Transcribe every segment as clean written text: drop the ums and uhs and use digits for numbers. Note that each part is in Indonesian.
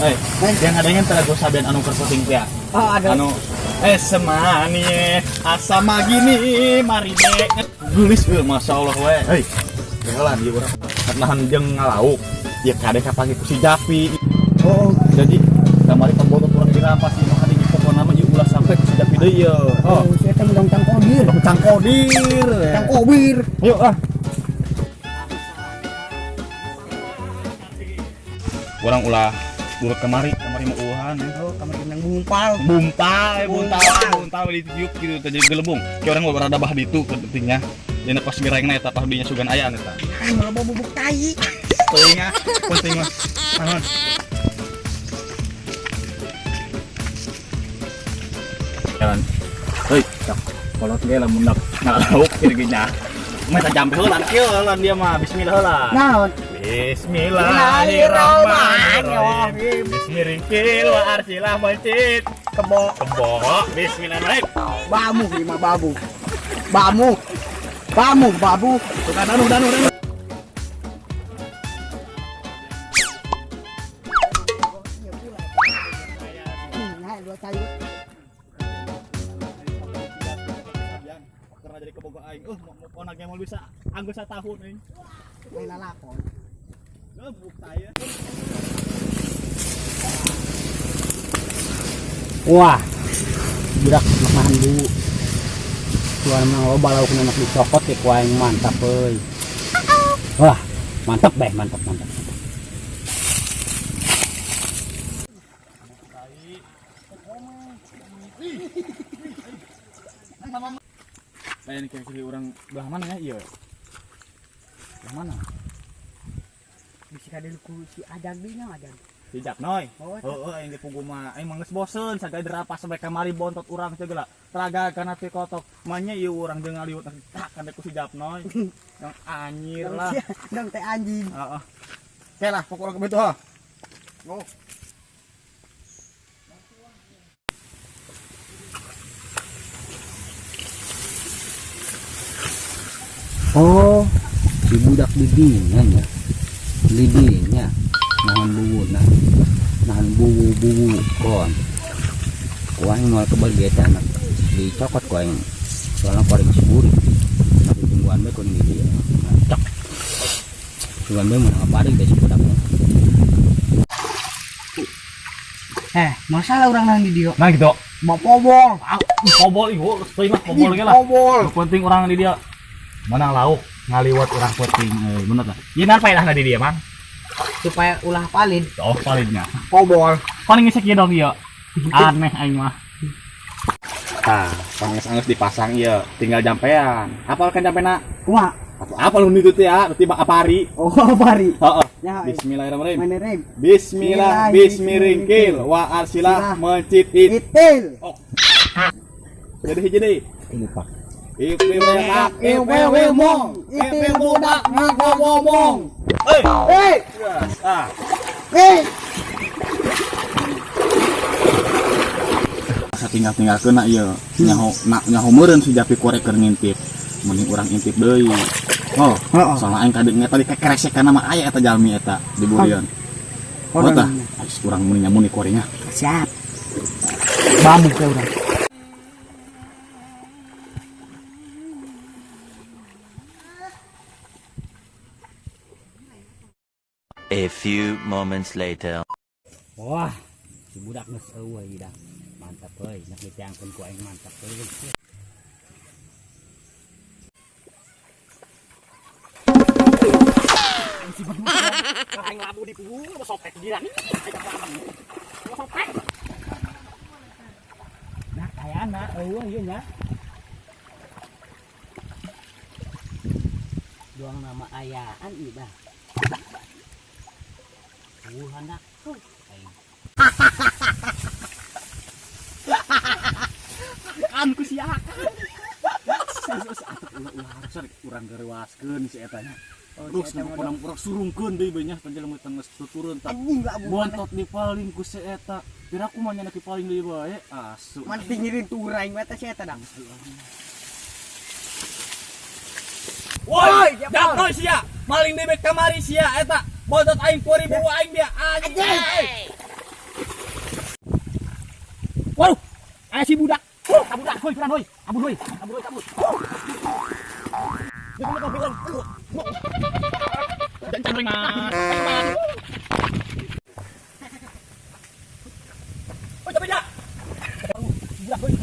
yang adanya telagu sabian anu kersoting teh. Oh, ada. Anu semani asa magini mari dek gelis masya Allah we. Hei, heula ieu urang nahan jeung ngalauk. Ya kadek kapake ku si Japi. Oh, jadi kamari pembotot urang dirampas ieu mah di pokona mah ieu ulah sampai ku si Japi deui ye. Oh, saya teh mudang cangkodir. Cangkodir. Cangkobir. Yuk ah. Urang ulah urut kemari mau uhan. Oh, kamari yang bumpal di tiup gitu jadi gelembung. Kayak orang berada bah ditu pentingnya. Dina pas gerengna eta pas dinya sugan aya eta. Ai malah bawa bubuk tai. Teuingnya penting mah. Naon? Jalan. Heuy, cak. Kolot ge lamun ngalauk kieu nya. Mata jampe heula kieu lan dia mah bismillah heula. Naon? Bismillahirrahmanirrahim. Bismillahirrahmanirrahim. Wa arsilah mencit kebo. Bismillahirrahmanirrahim. Bamu. Suka danu. Karena jadi keboga aing. Mau anaknya mau bisa anggo 1 tahun aing. Lain lalakon. Wah, budak makan dulu. Tuan mang loba lauk anak dicokot ya kuah yang mantap euy. Wah, mantap. Lain kayak orang belah mana ya iya. Belah mana? Bisa kadel ku si Ajag dina Ajag. Dijak noy. Oh, yang dipugu mah aing mah geus bosen sagaya derapas sampai kamari bontot urang teh geula. Teraga kana teh kotok. Manya ieu urang jeung ngaliwat tak kana ku si Jap noy. Yang anyir lah. Dong teh anjing. Heeh. Oke lah pokoknya kitu ha. Oh. Oh, si budak didinya nya. Lidinya nahan bubu kon kuang nol kebagian anak dicokot kuang soalnya paling subur tapi tungguan be kon dia cok tungguan be mana paling dari budaknya masalah orang nang di dia Nah gitu mau pobol ibu terima pobol ge lah penting orang di dia menang lauk ngaliwat orang penting bener lah ieu nan faedahna di dia man supaya ulah palin. Oh, palinnya. Pobol. Paling ngesek ya dong iya. Aneh aing mah. Tah, panges-anges dipasang ieu, tinggal jampean. Apal kan jampena? Kumaha? Apal nu ditu teh ya, tiba apari. Oh, apari. Heeh. Ya, Bismillahirrahmanirrahim. Bismillahirrahmanirrahim. Wa arsilah mencit itil. Oh. Jadi hiji deui. Ini Pak. Iwewe mong. Itil budak ngomong. Hei. Tinggal kena iya nyaho meureun si Japi korek keur ngintip mending urang intip deui soalnya aing kadek tadi kekeresekan nama aya eta jalmi eta di burian tah geus urang muni nyamuni korenya siap bambu ke urang A few moments later. Wah, si budak geus eueuh dah. Mantap euy, nak ditiangkeun ku aing mantap euy. Si budak aing labu di punggung, sopek gila nih. Sopek. Nah, kayana eueuh ieu nya. Doang nama ayaan ieu dah. Anak anku siakan urang garewaskeun si eta nya terus urang surungkeun deui beunah panjelema tengah tuturun tah bontot dipaling ku si eta pira aku mah nyana dipaling deui bae asu man pinggirin turaing mata si eta dang woi jatuh sia maling di bek kamari sia eta bontot aing 2000 aing dia anjing Waduh, aya si budak. Kabudak, heuy, piran heuy. Abun heuy, kabur. Jangan ringan. Oh, tapi dah. Budak heuy.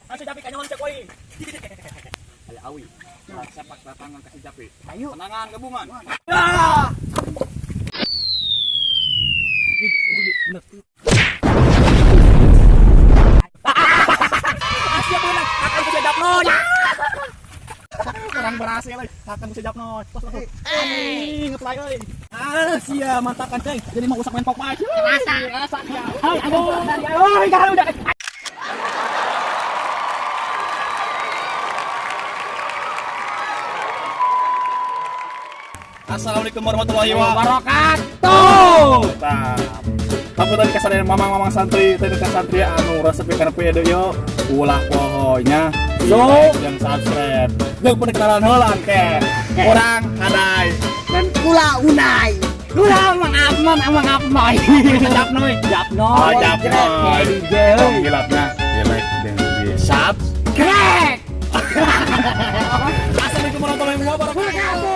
Kasih Japi kanyon cek euy. Aya awi. Sepak lapangan kasih Japi. Ayo. Tenangan gabungan. Asia beunang akan kesedap non. Orang berhasil euy. Akan sejap no. Ngeplay euy. Sia mantap kan ceng. Jadi mau usak main pok mah. Rasa ya. Hai aduh. Oi, kalau udah. Assalamualaikum warahmatullahi Wabarakatuh. Kamu tadi kesadaran mamang-mamang santri, tadi ke santri anu resep ikan pede yo, ulah pohonya, yang subscribe, yang pendekatan heula ke, orang kadai, Dan kula unai. Kula mangap noy. Jap noy. oh jap noy, DJ. gilapna, jelek dan di subscribe. Crack. Assalamualaikum warahmatullahi wabarakatuh.